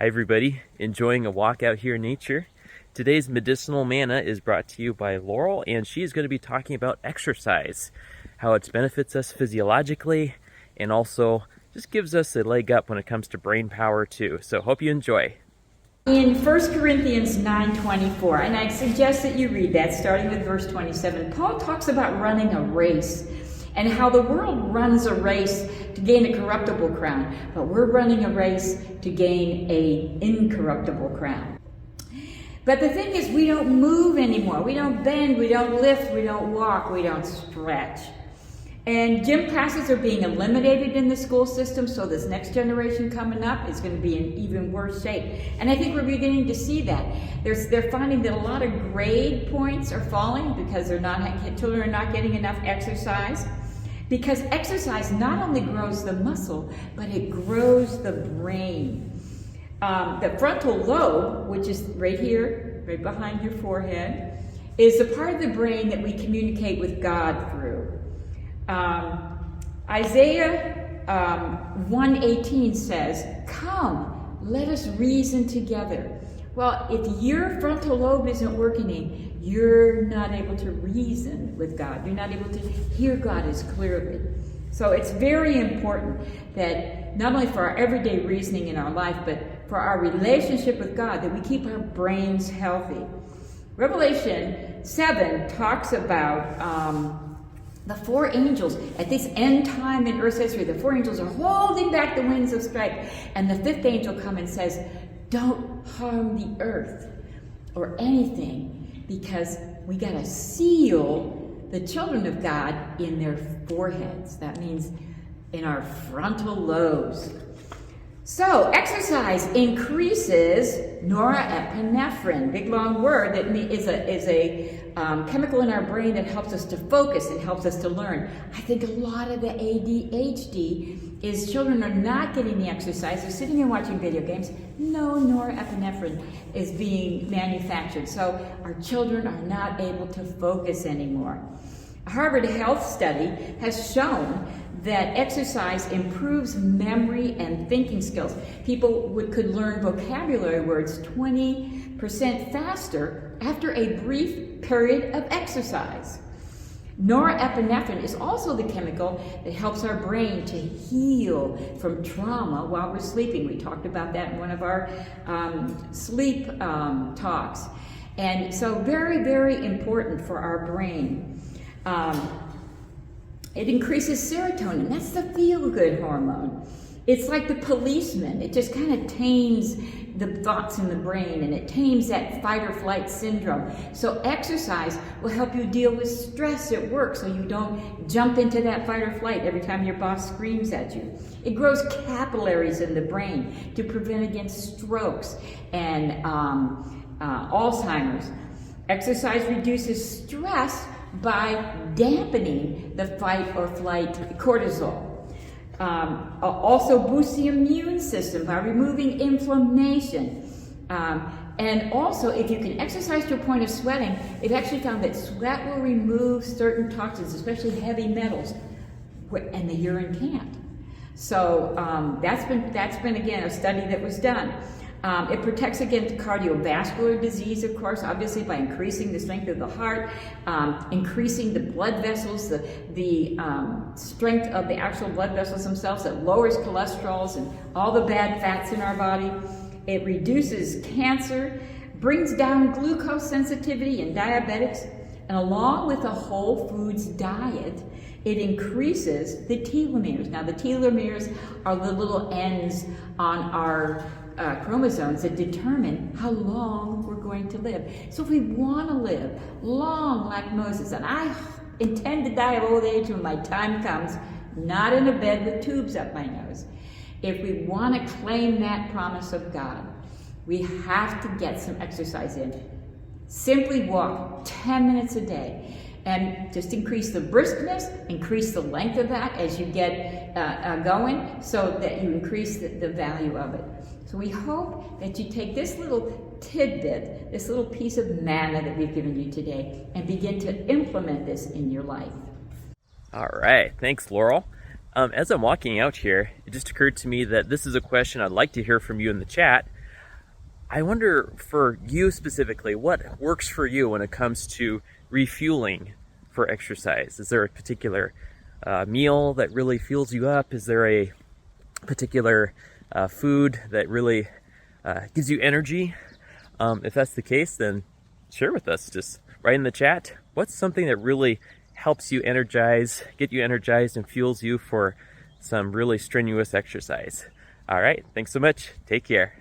Hi everybody, enjoying a walk out here in nature. Today's Medicinal Manna is brought to you by Laurel, and she is going to be talking about exercise, how it benefits us physiologically, and also just gives us a leg up when it comes to brain power too. So hope you enjoy. In 1 Corinthians 9:24, and I suggest that you read that starting with verse 27, Paul talks about running a race and how the world runs a race to gain a corruptible crown, but we're running a race to gain an incorruptible crown. But the thing is, we don't move anymore. We don't bend, we don't lift, we don't walk, we don't stretch. And gym classes are being eliminated in the school system, so this next generation coming up is going to be in even worse shape. And I think we're beginning to see that. They're finding that a lot of grade points are falling because children are not getting enough exercise. Because exercise not only grows the muscle, but it grows the brain. The frontal lobe, which is right here, right behind your forehead, is the part of the brain that we communicate with God through. Isaiah 1:18 says, "Come, let us reason together." Well, if your frontal lobe isn't working, you're not able to reason with God. You're not able to hear God as clearly. So it's very important that not only for our everyday reasoning in our life, but for our relationship with God, that we keep our brains healthy. Revelation 7 talks about the four angels. At this end time in Earth's history, the four angels are holding back the winds of strife. And the fifth angel comes and says, "Don't harm the earth or anything, because we got to seal the children of God in their foreheads." That means in our frontal lobes. So exercise increases norepinephrine, big long word, that is a chemical in our brain that helps us to focus and helps us to learn. I think a lot of the ADHD is children are not getting the exercise. They're sitting and watching video games. No norepinephrine is being manufactured. So our children are not able to focus anymore. A Harvard Health study has shown that exercise improves memory and thinking skills. People could learn vocabulary words 20% faster after a brief period of exercise. Norepinephrine is also the chemical that helps our brain to heal from trauma while we're sleeping. We talked about that in one of our sleep talks. And so very, very important for our brain. It increases serotonin. That's the feel-good hormone. It's like the policeman. It just kind of tames the thoughts in the brain, and it tames that fight or flight syndrome. So exercise will help you deal with stress at work, so you don't jump into that fight or flight every time your boss screams at you. It grows capillaries in the brain to prevent against strokes and Alzheimer's. Exercise reduces stress by dampening the fight or flight cortisol. Also boosts the immune system by removing inflammation. And also, if you can exercise to a point of sweating, they've actually found that sweat will remove certain toxins, especially heavy metals, and the urine can't. So that's been again a study that was done. It protects against cardiovascular disease, of course, obviously by increasing the strength of the heart, increasing the blood vessels, the strength of the actual blood vessels themselves. It lowers cholesterols and all the bad fats in our body. It reduces cancer, brings down glucose sensitivity in diabetics, and along with a whole foods diet, it increases the telomeres. Now, the telomeres are the little ends on our chromosomes that determine how long we're going to live. So if we want to live long like Moses, and I intend to die of old age when my time comes, not in a bed with tubes up my nose. If we want to claim that promise of God, we have to get some exercise in. Simply walk 10 minutes a day. And just increase the briskness, increase the length of that as you get going, so that you increase the value of it. So we hope that you take this little tidbit, this little piece of manna that we've given you today, and begin to implement this in your life. All right, thanks, Laurel. As I'm walking out here, it just occurred to me that this is a question I'd like to hear from you in the chat. I wonder for you specifically, what works for you when it comes to refueling for exercise? Is there a particular meal that really fuels you up? Is there a particular food that really gives you energy? If that's the case, then share with us. Just write in the chat. What's something that really helps you energize, get you energized, and fuels you for some really strenuous exercise? All right. Thanks so much. Take care.